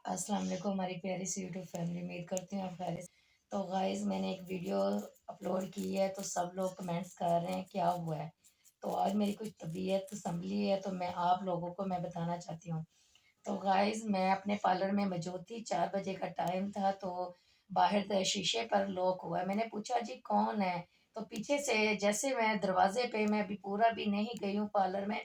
अस्सलाम वालेकुम हमारी प्यारी सी यूट्यूब फैमिली, उम्मीद करती हूँ आप खैरियत से। तो गाइस मैंने एक वीडियो अपलोड की है तो सब लोग कमेंट्स कर रहे हैं क्या हुआ है। तो आज मेरी कुछ तबीयत संभली है तो मैं आप लोगों को मैं बताना चाहती हूँ। तो गाइस मैं अपने पार्लर में मौजूद थी, 4 बजे का टाइम था। तो बाहर शीशे पर लॉक हुआ। मैंने पूछा जी कौन है। तो पीछे से जैसे मैं दरवाजे पे, मैं अभी पूरा भी नहीं गई हूँ पार्लर में,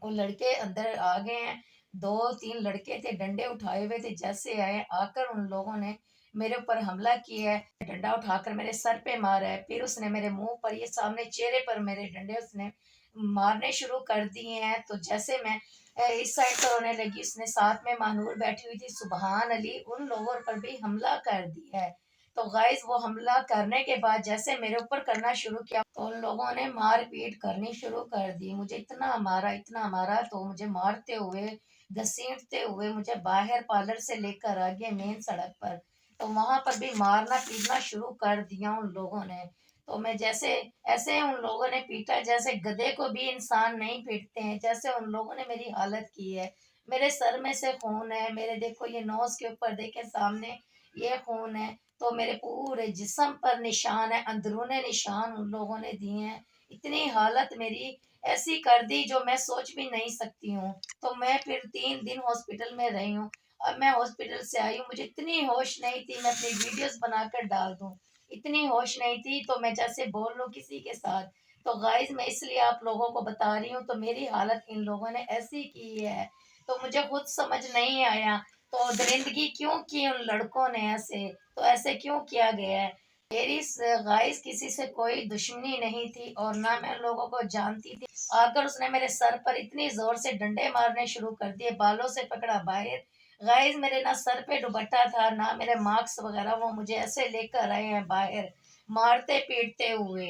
वो लड़के अंदर आ गए हैं। 2-3 लड़के थे, डंडे उठाए हुए थे। जैसे आए आकर उन लोगों ने मेरे ऊपर हमला किया है। डंडा उठाकर मेरे सर पे मारा है, फिर उसने मेरे मुंह पर, ये सामने चेहरे पर मेरे डंडे उसने मारने शुरू कर दिए हैं। तो जैसे मैं इस साइड पर होने लगी, उसने साथ में महानूर बैठी हुई थी, सुबहान अली, उन लोगों पर भी हमला कर दिया है। तो गाइस वो हमला करने के बाद जैसे मेरे ऊपर करना शुरू किया तो उन लोगों ने मार पीट करनी शुरू कर दी। मुझे इतना मारा तो मुझे मारते हुए, घसीटते हुए मुझे बाहर पार्लर से लेकर आ गए मेन सड़क पर। तो वहां पर भी मारना पीटना शुरू कर दिया उन लोगों ने। तो मैं जैसे ऐसे उन लोगों ने पीटा जैसे गधे को भी इंसान नहीं पीटते हैं, जैसे उन लोगों ने मेरी हालत की है। मेरे सर में से खून है, मेरे देखो ये नोज के ऊपर देखे सामने ये खून है। तो मेरे पूरे जिस्म पर निशान है, अंदरूनी निशान उन लोगों ने दिए हैं। इतनी हालत मेरी ऐसी कर दी जो मैं सोच भी नहीं सकती हूँ। तो मैं फिर 3 दिन हॉस्पिटल में रही हूँ। अब मैं हॉस्पिटल से आई हूँ, मुझे इतनी होश नहीं थी मैं अपनी वीडियोस बनाकर डाल दूँ, इतनी होश नहीं थी तो मैं जैसे बोल लूँ किसी के साथ। तो गाइस मैं इसलिए आप लोगों को बता रही हूँ, तो मेरी हालत इन लोगों ने ऐसी की है तो मुझे खुद समझ नहीं आया। तो दरिंदगी क्यों की उन लड़कों ने ऐसे, तो ऐसे क्यों किया गया है। मेरी गाइस किसी से कोई दुश्मनी नहीं थी और ना मैं लोगों को जानती थी। आकर उसने मेरे सर पर इतनी जोर से डंडे मारने शुरू कर दिए, बालों से पकड़ा बाहर। गाइस मेरे ना सर पे दुपट्टा था ना मेरे मार्क्स वगैरह, वो मुझे ऐसे लेकर आए हैं बाहर मारते पीटते हुए।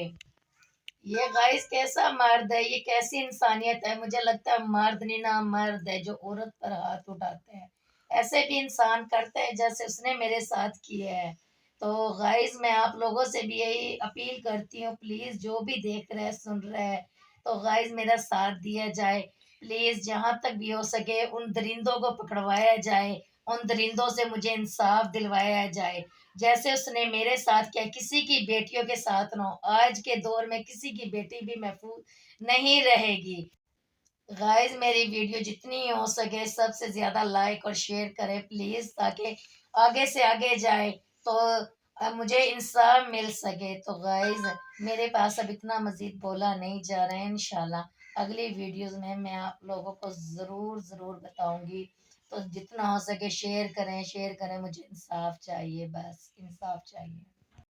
ये गाइस कैसा मर्द है, ये कैसी इंसानियत है। मुझे लगता है मर्द नहीं ना मर्द है जो औरत पर हाथ उठाते हैं। ऐसे भी इंसान करते हैं जैसे उसने मेरे साथ किया है। तो गाइस मैं आप लोगों से भी यही अपील करती हूँ, प्लीज जो भी देख रहे हैं सुन रहे हैं, तो गाइस मेरा साथ दिया जाए। प्लीज जहां तक भी हो सके उन दरिंदों को पकड़वाया जाए, उन दरिंदों से मुझे इंसाफ दिलवाया जाए। जैसे उसने मेरे साथ किया, किसी की बेटियों के साथ ना हो। आज के दौर में किसी की बेटी भी महफूज नहीं रहेगी। गाइस मेरी वीडियो जितनी हो सके सबसे ज्यादा लाइक और शेयर करें प्लीज, ताकि आगे से आगे जाए तो मुझे इंसाफ मिल सके। तो गाइस मेरे पास अब इतना मजीद बोला नहीं जा रहा है, इंशाल्लाह अगली वीडियोस में मैं आप लोगों को ज़रूर ज़रूर बताऊंगी। तो जितना हो सके शेयर करें, शेयर करें, मुझे इंसाफ चाहिए, बस इंसाफ चाहिए।